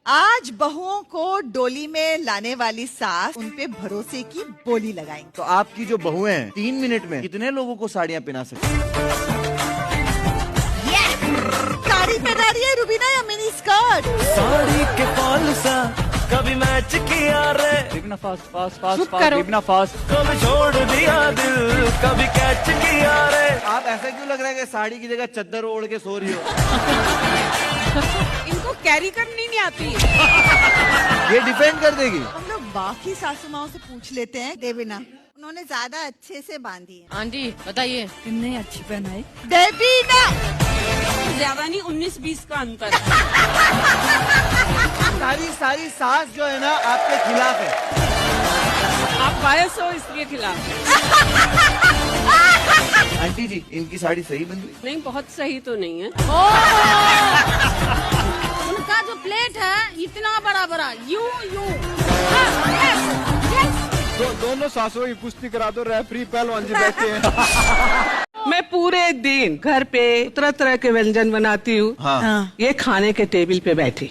आज बहुओं को डोली में लाने वाली सास उन पे भरोसे की बोली लगाएंगे। तो आपकी जो बहुएं हैं 3 मिनट में कितने लोगों को साड़ियाँ पहना सकती हैं? साड़ी पहना रही है रुबीना या मिनी स्कर्ट? साड़ी के फॉल सा कभी मैच किया रे, रिबना फास्ट फास्ट फास्ट फास्ट, रिबना फास्ट। कभी छोड़ दिया दिल, कभी कैच किया रे। आप ऐसा क्यों लग रहा है कि साड़ी की जगह चद्दर ओढ़ के सो रही हो? इनको कैरी करनी नहीं आती। ये डिपेंड कर देगी। हम लोग बाकी सासू माओं से पूछ लेते हैं। देवीना, उन्होंने ज्यादा अच्छे से बांधी है। आंटी बताइए, कितने अच्छी पहनाई। देवीना ज्यादा नहीं, 19-20 का अंतर। सारी सास जो है ना आपके खिलाफ है। आप बायस हो इसलिए खिलाफ। आंटी जी, इनकी साड़ी सही बन गई? नहीं, बहुत सही तो नहीं है। उनका जो प्लेट है इतना बड़ा बड़ा यूं दोनों सासों की कुश्ती करा दो, रेफरी पहलवान जी बैठे हैं। मैं पूरे दिन घर पे तरह तरह के व्यंजन बनाती हूँ। हाँ। ये खाने के टेबल पे बैठी,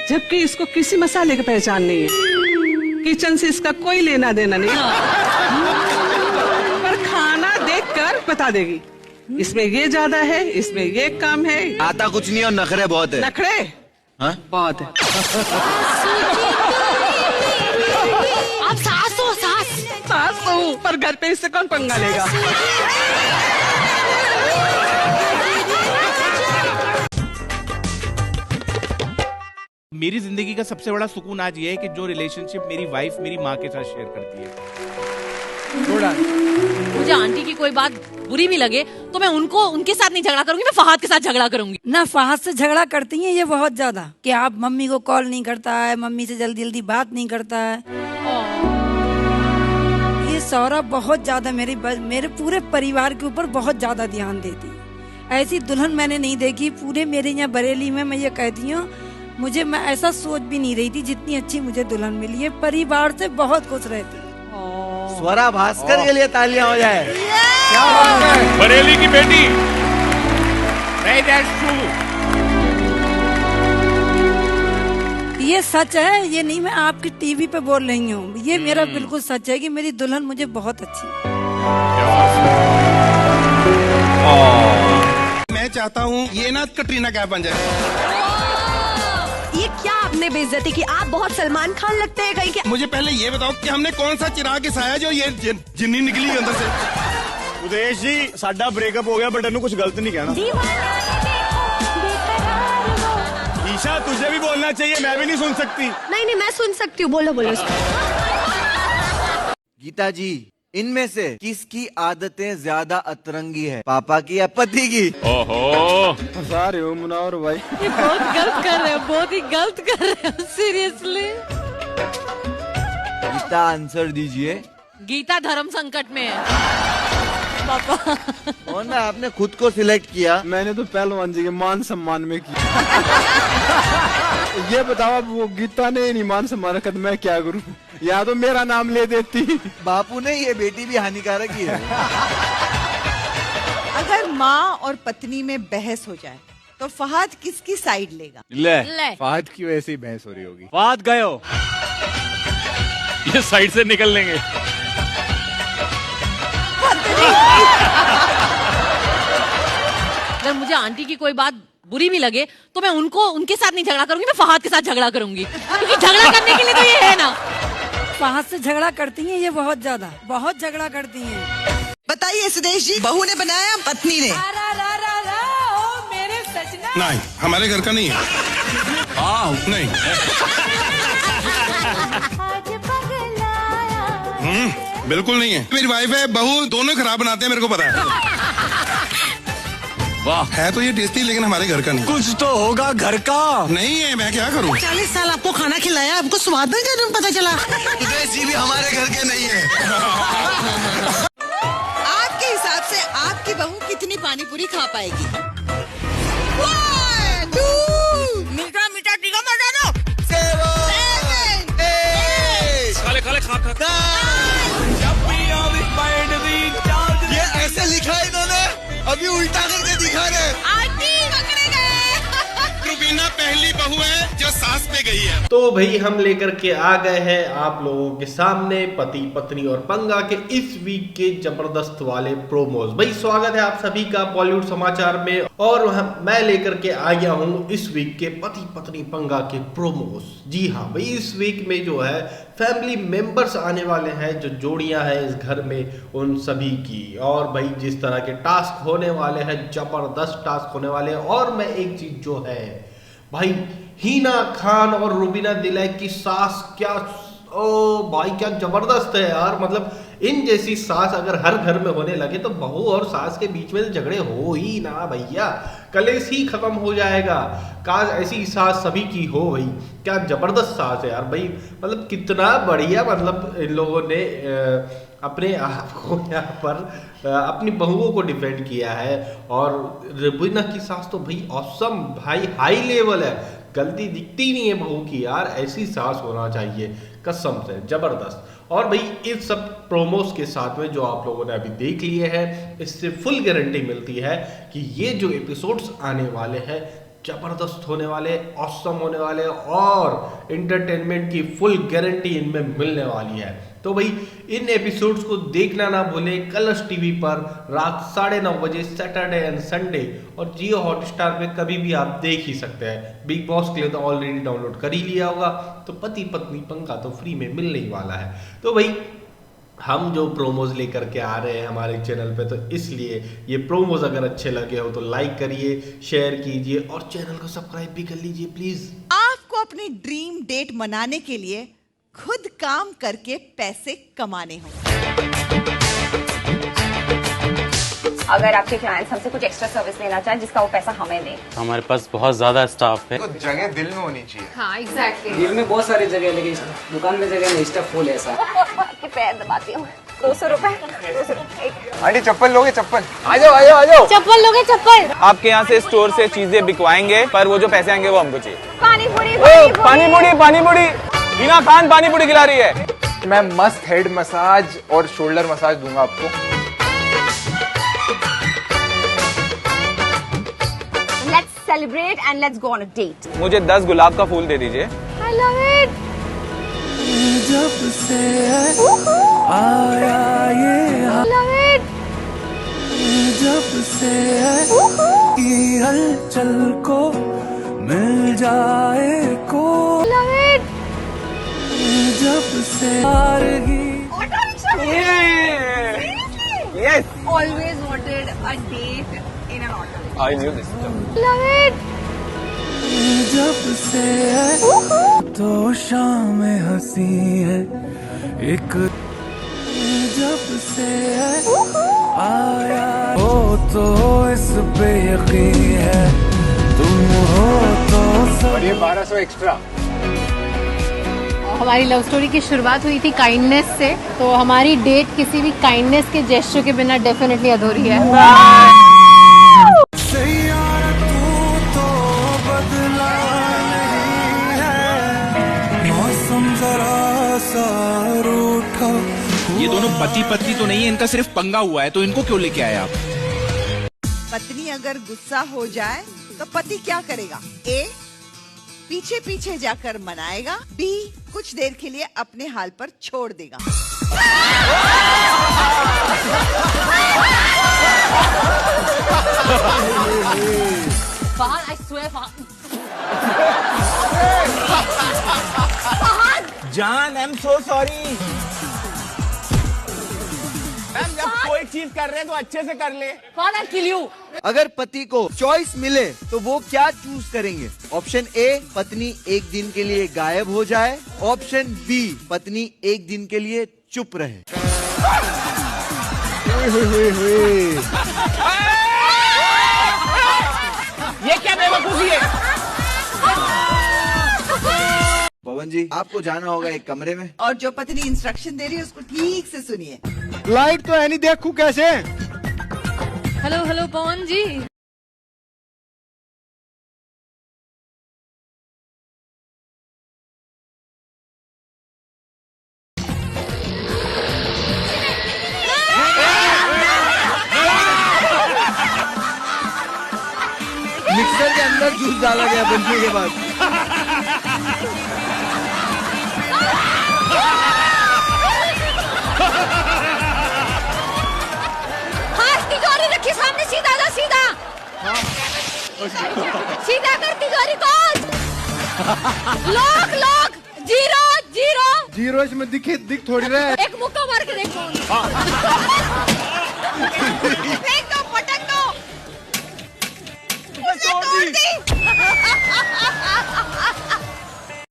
जबकि इसको किसी मसाले की पहचान नहीं है। किचन से इसका कोई लेना देना नहीं, पर खाना देखकर बता देगी इसमें ये ज्यादा है, इसमें ये कम है। आता कुछ नहीं और नखरे बहुत है। नखरे हाँ? बहुत है। आप सास हो सास हूँ, पर घर पे इससे कौन पंगा लेगा। मेरी जिंदगी का सबसे बड़ा सुकून आज ये है कि जो रिलेशनशिप मेरी वाइफ मेरी माँ के साथ शेयर करती है। थोड़ा मुझे आंटी की कोई बात बुरी भी लगे तो मैं उनके साथ नहीं झगड़ा करूंगी, मैं फहाद के साथ झगड़ा करूंगी। ना फहाद से झगड़ा करती हैं ये बहुत ज्यादा, कि आप मम्मी को कॉल नहीं करता है, मम्मी से जल्दी जल्दी बात नहीं करता है। ये सौरभ बहुत ज्यादा मेरे पूरे परिवार के ऊपर बहुत ज्यादा ध्यान देती है। ऐसी दुल्हन मैंने नहीं देखी पूरे मेरे यहाँ बरेली में। मैं ये कहती हूँ, मैं ऐसा सोच भी नहीं रही थी जितनी अच्छी मुझे दुल्हन मिली है। परिवार से बहुत खुश रहती है। स्वरा भास्कर के लिए तालियां हो जाए। क्या बात है, बरेली की बेटी। नहीं, that's true। ये सच है, ये नहीं मैं आपकी टीवी पे बोल रही हूँ। ये मेरा बिल्कुल सच है कि मेरी दुल्हन मुझे बहुत अच्छी है। मैं चाहता हूँ ये ना कटरीना कैफ बन जाए। ये क्या आपने बेइज्जती की? आप बहुत सलमान खान लगते हैं कहीं के। मुझे पहले ये बताओ कि हमने कौन सा चिराग घिसाया जो ये जिन्नी निकली अंदर से। उदेश जी, साडा ब्रेकअप हो गया बट इन्हों कुछ गलत नहीं कहना। ईशा, तुझे भी बोलना चाहिए, मैं भी नहीं सुन सकती। नहीं, मैं सुन सकती हूँ, बोलो। गीता जी, इनमें से किसकी आदतें ज्यादा अतरंगी है, पापा की या पति की? ओहो, सारे हो मुनावर भाई। ये बहुत गलत कर रहे हो, बहुत ही गलत कर रहे हो, सीरियसली। गीता, आंसर दीजिए। गीता धर्म संकट में है पापा। कौन है? आपने खुद को सिलेक्ट किया। मैंने तो पहलवान जी के मान सम्मान में किया। ये बताओ, अब वो गीता ने नहीं मान सम्मान रखा तो मैं क्या करूं? या तो मेरा नाम ले देती। बापू ने ये बेटी भी हानिकारक ही है। अगर माँ और पत्नी में बहस हो जाए तो फहाद किसकी साइड लेगा? ले। फहद की वजह से ही बहस हो रही होगी। फहद गए हो, ये साइड से निकल लेंगे। अगर मुझे आंटी की कोई बात बुरी भी लगे तो मैं उनके साथ नहीं झगड़ा करूंगी, मैं फहाद के साथ झगड़ा करूंगी, क्योंकि झगड़ा करने के लिए तो ये है ना। फहाद से झगड़ा करती हैं ये बहुत झगड़ा करती हैं। बताइए सुदेश जी, बहू ने बनाया पत्नी ने? मेरे सजना। नहीं, हमारे घर का नहीं है। नहीं। बिल्कुल नहीं है। मेरी वाइफ है, बहू दोनों खराब बनाते हैं, मेरे को पता है। वाह, है तो ये टेस्टी, लेकिन हमारे घर का नहीं। कुछ तो होगा घर का। नहीं है, मैं क्या करूँ? 40 साल आपको खाना खिलाया, आपको स्वाद नहीं पता चला। सुदेश जी भी हमारे घर के नहीं है। आपके हिसाब से आपकी बहू कितनी पानी पूरी खा पाएगी? मीठा मीठा टीका मजा दो। 7 खाले खा। ये ऐसे लिखा है इन्होंने, अभी उल्टा करके दिखा रहे। आंटी पकड़े गए। रुबीना पहली बहू है जो क्लास में गई है। तो भाई हम लेकर के आ गए हैं आप लोगों के सामने पति पत्नी और पंगा के इस वीक के जबरदस्त वाले प्रोमोज। भाई स्वागत है आप सभी का बॉलीवुड समाचार में, और मैं लेकर के आया हूँ इस वीक के पति पत्नी पंगा के प्रोमोज। जी हाँ भाई, इस वीक में जो है फैमिली मेंबर्स आने वाले हैं, जो जोड़ियां हैं इस घर में उन सभी की। और भाई जिस तरह के टास्क होने वाले हैं, जबरदस्त टास्क होने वाले हैं। और मैं एक चीज जो है भाई, हिना खान और रुबीना दिलैक की सास, क्या ओ भाई क्या जबरदस्त है यार। मतलब इन जैसी सास अगर हर घर में होने लगे तो बहू और सास के बीच में तो झगड़े हो ही ना भैया, कलेश ही खत्म हो जाएगा। काश ऐसी सास सभी की हो भाई, क्या जबरदस्त सास है यार भाई। मतलब कितना बढ़िया, मतलब इन लोगों ने अपने आप को यहाँ पर अपनी बहुओं को डिफेंड किया है। और रुबीना की सास तो भाई ऑसम भाई, हाई लेवल है, गलती दिखती नहीं है बहू की यार। ऐसी सास होना चाहिए कसम से, जबरदस्त। और भाई इस सब प्रोमोस के साथ में जो आप लोगों ने अभी देख लिए हैं, इससे फुल गारंटी मिलती है कि ये जो एपिसोड्स आने वाले हैं जबरदस्त होने वाले, ऑसम होने वाले, और एंटरटेनमेंट की फुल गारंटी इनमें मिलने वाली है। तो भाई इन एपिसोड्स को देखना ना भूलें, कलर्स टीवी पर रात 9:30 बजे सैटरडे एंड संडे, और जियो हॉटस्टार पे कभी भी आप देख ही सकते हैं। बिग बॉस के लिए तो ऑलरेडी डाउनलोड कर ही लिया होगा, तो पति पत्नी पंगा तो फ्री में मिलने ही वाला है। तो भाई हम जो प्रोमोज लेकर के आ रहे हैं हमारे चैनल पे, तो इसलिए ये प्रोमोज अगर अच्छे लगे हो तो लाइक करिए, शेयर कीजिए और चैनल को सब्सक्राइब भी कर लीजिए प्लीज। आपको अपनी ड्रीम डेट मनाने के लिए खुद काम करके पैसे कमाने हो। अगर आपके क्लाइंट्स हमसे कुछ एक्स्ट्रा सर्विस लेना चाहें जिसका वो पैसा हमें दें, हमारे पास बहुत ज्यादा स्टाफ है। तो जगह दिल में होनी चाहिए। हाँ एग्जैक्टली। दिल में बहुत सारी जगह, लेकिन दुकान में जगह नहीं, स्टाफ फुल है ऐसा। आपके पैर दबाती हूँ। 200 रुपए। आंटी चप्पल लोगे? चप्पल आ जाओ आ जाओ आ जाओ। चप्पल लोगे? चप्पल। आपके यहाँ से स्टोर से चीजें बिकवाएंगे, पर वो जो पैसे आएंगे वो हमको चाहिए। पानी पूरी पानी पूरी हिना खान पानी पूरी खिला रही है। मैं मस्त हेड मसाज और शोल्डर मसाज दूंगा आपको। Let's celebrate and let's go on a date. मुझे 10 गुलाब का फूल दे दीजिए। I love it. जब से आया ये I love it. जब से की हलचल को मिल जाए को, I love it. जब से हारगी। Yes. Always wanted a date in an auto. I knew this. Love it. जब से तो शाम हंसी है एक, जब से आया हो तो इस पे यकीन है, तुम हो तो सब। ये 1200 एक्स्ट्रा। हमारी लव स्टोरी की शुरुआत हुई थी काइंडनेस से, तो हमारी डेट किसी भी काइंडनेस के जेस्चर के बिना डेफिनेटली अधूरी है। ये दोनों पति पत्नी तो नहीं है, इनका सिर्फ पंगा हुआ है, तो इनको क्यों लेके आए आप? पत्नी अगर गुस्सा हो जाए तो पति क्या करेगा? ए, पीछे पीछे जाकर मनाएगा। बी, कुछ देर के लिए अपने हाल पर छोड़ देगा। Fahad, I swear, Fahad. जान, I'm so sorry। मैम जब कोई चीज कर रहे हैं तो अच्छे से कर ले। Fahad, I'll kill you। अगर पति को चॉइस मिले तो वो क्या चूज करेंगे? ऑप्शन ए, पत्नी एक दिन के लिए गायब हो जाए। ऑप्शन बी, पत्नी एक दिन के लिए चुप रहे। ये क्या बेवकूफी है? पवन जी, आपको जाना होगा एक कमरे में, और जो पत्नी इंस्ट्रक्शन दे रही है उसको ठीक से सुनिए। लाइट तो है नहीं, देखूं कैसे? हेलो हेलो पवन जी। मिक्सर के अंदर जूस डाला गया बनने के बाद। सीधा सीधा सीधा कर तिजोरी को। Lock lock. Zero zero zero इसमें दिख थोड़ी रहा है। एक मुक्का मार के देखो। फेंक दो, पटक दो। उसे तोड़ दी।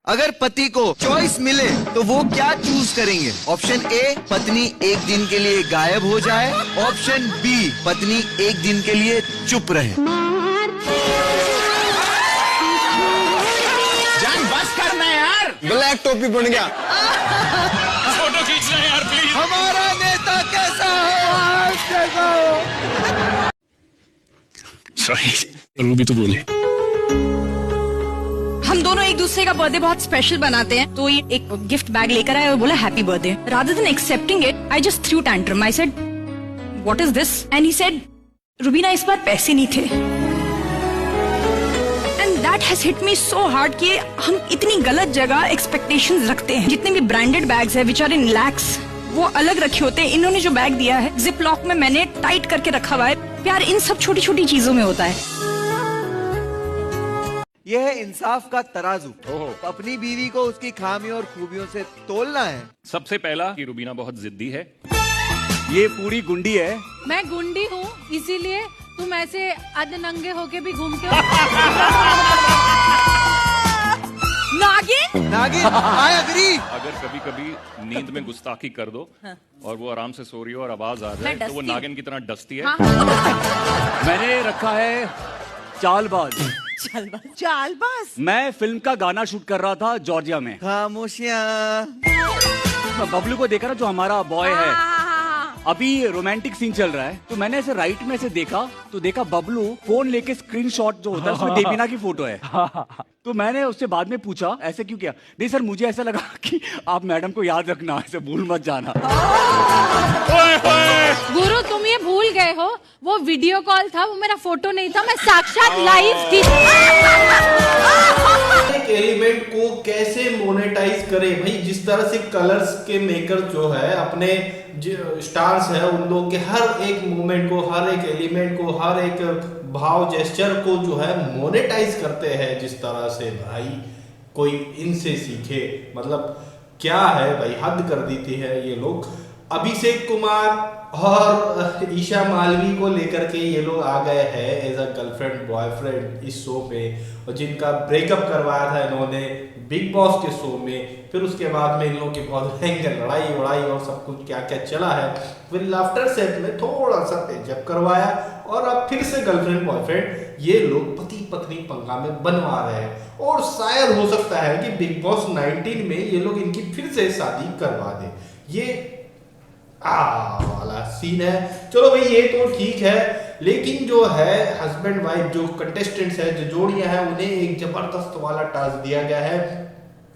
अगर पति को चॉइस मिले तो वो क्या चूज करेंगे? ऑप्शन ए, पत्नी एक दिन के लिए गायब हो जाए। ऑप्शन बी, पत्नी एक दिन के लिए चुप रहे। जान बस करना यार, ब्लैक टोपी बन गया। फोटो खींचना है यार प्लीज। हमारा नेता कैसा हो? सॉरी रूबी तो बोले। हम दोनों एक दूसरे का बर्थडे बहुत स्पेशल बनाते हैं, तो ये एक गिफ्ट बैग लेकर आए और बोला happy birthday. Rather than accepting it, I just through tantrum. I said what is this? And he said Rubina इस बार पैसे नहीं थे। And that has hit me so hard कि हम इतनी गलत जगह एक्सपेक्टेशंस रखते हैं। जितने भी ब्रांडेड बैग्स है विच आर इन लैक्स, वो अलग रखे होते हैं। इन्होंने जो बैग दिया है जिप लॉक में मैंने टाइट करके रखा हुआ है। प्यार इन सब छोटी छोटी चीजों में होता है। यह है इंसाफ का तराजू। अपनी बीवी को उसकी खामियों और खूबियों से तोलना है। सबसे पहला कि रुबीना बहुत जिद्दी है। ये पूरी गुंडी है। मैं गुंडी हूँ, इसीलिए तुम ऐसे अधनंगे होके भी घूमते हो। नागिन नागिन, आई एग्री। अगर कभी कभी नींद में गुस्ताखी कर दो और वो आराम से सो रही हो और आवाज आ जाए तो वो नागिन की तरह डसती है। मैंने रखा है चालबाज। चालबाज। मैं फिल्म का गाना शूट कर रहा था जॉर्जिया में। खामोशियां। बबलू को देखा ना, जो हमारा बॉय है, अभी रोमांटिक सीन चल रहा है, तो मैंने ऐसे राइट में से देखा तो देखा बबलू फोन लेके स्क्रीनशॉट जो होता है उसमें देवीना की फोटो है। तो मैंने उससे बाद में पूछा ऐसे क्यों किया? नहीं सर, मुझे ऐसा लगा कि आप मैडम को याद रखना, ऐसे भूल मत जाना। गुरु तुम ये भूल गए हो, वो वीडियो कॉल था, वो मेरा फोटो नहीं था, मैं साक्षात लाइव थी। एक एलिमेंट को कैसे मोनेटाइज करे भाई? जिस तरह से कलर्स के मेकर जो है अपने स्टार्स है, उन लोग के हर एक मूवमेंट को, हर एक एलिमेंट को, हर एक भाव जेस्चर को जो है मोनेटाइज करते हैं। जिस तरह से भाई कोई इनसे सीखे, मतलब क्या है भाई, हद कर देती है ये लोग। अभिषेक कुमार और ईशा मालवी को लेकर के ये लोग आ गए हैं एज अ गर्लफ्रेंड बॉयफ्रेंड इस शो पे, और जिनका ब्रेकअप करवाया था इन्होंने बिग बॉस के शो में। फिर उसके बाद में इन लोगों की बहुत भयंकर लड़ाई वड़ाई और सब कुछ क्या क्या चला है। फिर लाफ्टर सेट में थोड़ा सा पेचअप करवाया और अब फिर से गर्लफ्रेंड बॉयफ्रेंड ये लोग पति पत्नी पंगा में बनवा रहे हैं। और शायद हो सकता है कि बिग बॉस 19 में ये लोग इनकी फिर से शादी करवा दे। ये वाला सीन है। चलो भाई ये तो ठीक है, लेकिन जो है हस्बैंड वाइफ जो कंटेस्टेंट्स है, जो जोड़ियां हैं, उन्हें एक जबरदस्त वाला टास्क दिया गया है।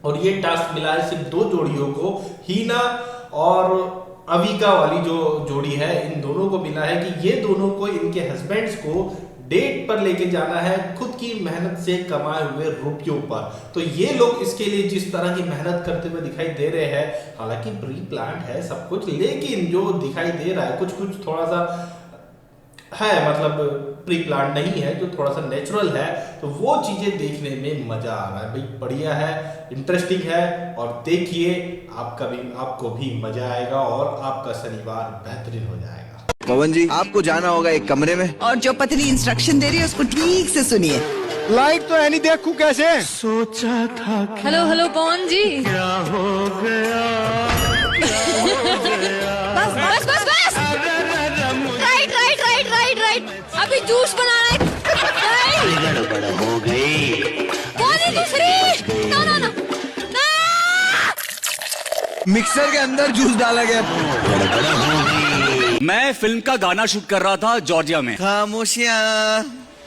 और ये टास्क मिला है सिर्फ 2 जोड़ियों को, हीना और अविका वाली जो जोड़ी है, इन दोनों को मिला है कि ये दोनों को इनके हस्बैंड्स को डेट पर लेके जाना है खुद की मेहनत से कमाए हुए रुपयों पर। तो ये लोग इसके लिए जिस तरह की मेहनत करते हुए दिखाई दे रहे हैं, हालांकि प्री प्लान है सब कुछ, लेकिन जो दिखाई दे रहा है कुछ कुछ थोड़ा सा है, मतलब प्री प्लान नहीं है, जो थोड़ा सा नेचुरल है, तो वो चीजें देखने में मजा आ रहा है भाई। बढ़िया है, इंटरेस्टिंग है, और देखिए आपको भी मजा आएगा और आपका शनिवार बेहतरीन हो जाएगा। पवन जी, आपको जाना होगा एक कमरे में, और जो पत्नी इंस्ट्रक्शन दे रही है उसको ठीक से सुनिए। लाइट तो है नहीं, देखूं कैसे? सोचा था हेलो हेलो पवन जी, क्या हो गया? बस बस बस बस, right right right right right, अभी जूस बनाना है। गड़बड़ हो गई। कौन दूसरी? नो नो नो, मिक्सर के अंदर जूस डाला गया। मैं फिल्म का गाना शूट कर रहा था जॉर्जिया में। खामोशियां।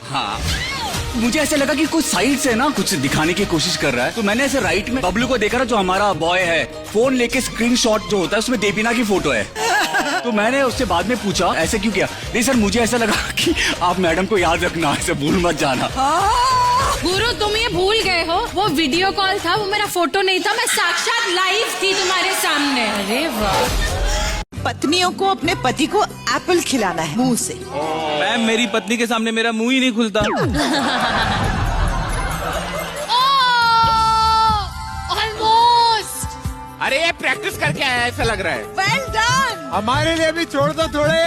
हाँ, मुझे ऐसा लगा कि कोई साइड से ना कुछ दिखाने की कोशिश कर रहा है, तो मैंने ऐसे राइट में बबलू को देखा ना, जो हमारा बॉय है, फोन लेके स्क्रीनशॉट जो होता है उसमें देवीना की फोटो है। तो मैंने उससे बाद में पूछा ऐसे क्यों किया? नहीं सर, मुझे ऐसा लगा कि आप मैडम को याद रखना, ऐसे भूल मत जाना। गुरु तुम ये भूल गए हो, वो वीडियो कॉल था, वो मेरा फोटो नहीं था, मैं साक्षात लाइव थी तुम्हारे सामने। अरे वाह। पत्नियों को अपने पति को एप्पल खिलाना है मुंह से। मैम मेरी पत्नी के सामने मेरा मुंह ही नहीं खुलता। ऑलमोस्ट। अरे ये प्रैक्टिस करके आया ऐसा लग रहा है। Well done. हमारे लिए भी छोड़ दो थोड़े।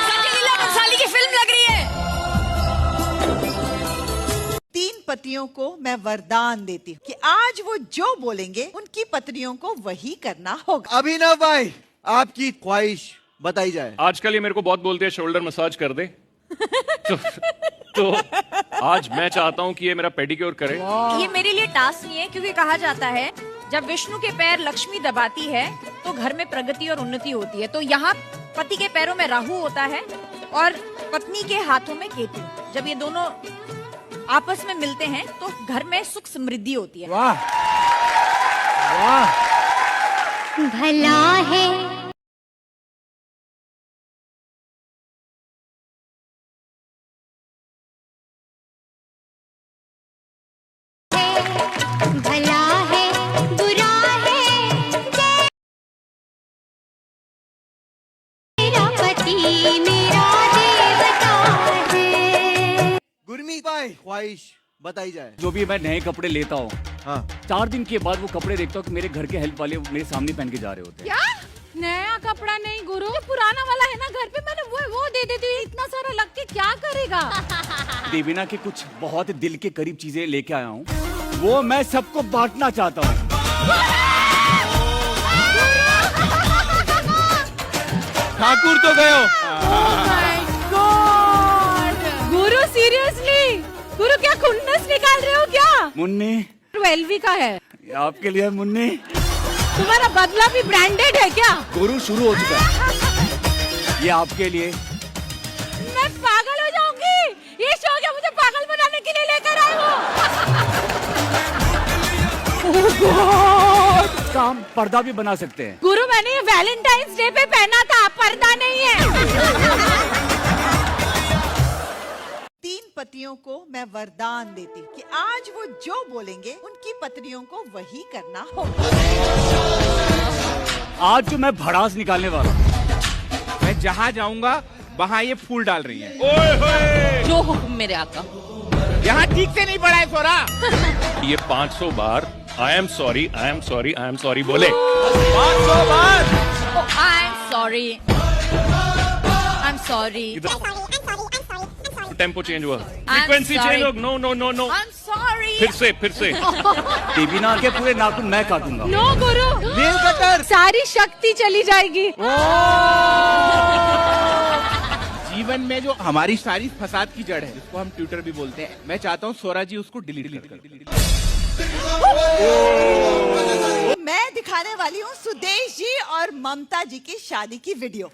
संजय लीला बंसाली की फिल्म लग रही है। 3 पतियों को मैं वरदान देती हूँ कि आज वो जो बोलेंगे उनकी पत्नियों को वही करना होगा। अभिनव भाई, आपकी ख्वाहिश बताई जाए। आजकल ये मेरे को बहुत बोलते हैं शोल्डर मसाज कर दे। तो आज मैं चाहता हूँ कि ये मेरा पेडिक्योर करे। ये मेरे लिए टास्क नहीं है, क्योंकि कहा जाता है जब विष्णु के पैर लक्ष्मी दबाती है तो घर में प्रगति और उन्नति होती है। तो यहाँ पति के पैरों में राहु होता है और पत्नी के हाथों में केतु। जब ये दोनों आपस में मिलते हैं तो घर में सुख समृद्धि होती है। वाह वाह। भला है भला है बुरा है मेरा पति मेरा देवता है। गुरमीत भाई, ख्वाहिश बताई जाए। जो भी मैं नए कपड़े लेता हूँ, हाँ, 4 दिन के बाद वो कपड़े देखता हूँ कि मेरे घर के हेल्प वाले मेरे सामने पहन के जा रहे होते हैं। क्या? नया कपड़ा नहीं गुरु, जो पुराना वाला है ना घर पे, मैंने वो दे देती हूँ। इतना सारा लग के क्या करेगा? देवीना के कुछ बहुत दिल के करीब चीजें लेके आया हूँ, वो मैं सबको बांटना चाहता हूँ। ठाकुर तो गयो। गुरु सीरियसली? गुरु क्या खुन्नस निकाल रहे हो क्या? मुन्नी 12 का है आपके लिए। मुन्नी तुम्हारा बदला भी ब्रांडेड है क्या? गुरु शुरू हो चुका है, ये आपके लिए। मैं पागल हो जाऊंगी। ये शो क्या मुझे पागल बनाने के लिए लेकर आए हो? काम पर्दा भी बना सकते हैं। गुरु मैंने ये वैलेंटाइंस डे पे पहना था, पर्दा नहीं है। 3 पतियों को मैं वरदान देती हूँ कि आज वो जो बोलेंगे उनकी पत्नियों को वही करना होगा। आज जो मैं भड़ास निकालने वाला हूँ, मैं जहाँ जाऊंगा वहाँ ये फूल डाल रही है। जो हुक्म मेरे आका। यहाँ ठीक से नहीं पड़ा है सोरा। ये 500 बार I am sorry, I am sorry, I am sorry बोले। 500 बार I am sorry, I am sorry. Tempo change हुआ, फ्रीक्वेंसी चेंज हो। No no no no, I am sorry. फिर से देवीना के पूरे नाखून मैं काटूंगा। No guru, nail cutter. सारी शक्ति चली जाएगी। जीवन में जो हमारी सारी फसाद की जड़ है, जिसको हम ट्विटर भी बोलते हैं, मैं चाहता हूँ सोरा जी उसको डिलीट कर दे। मैं दिखाने वाली हूँ सुदेश जी और ममता जी की शादी की वीडियो।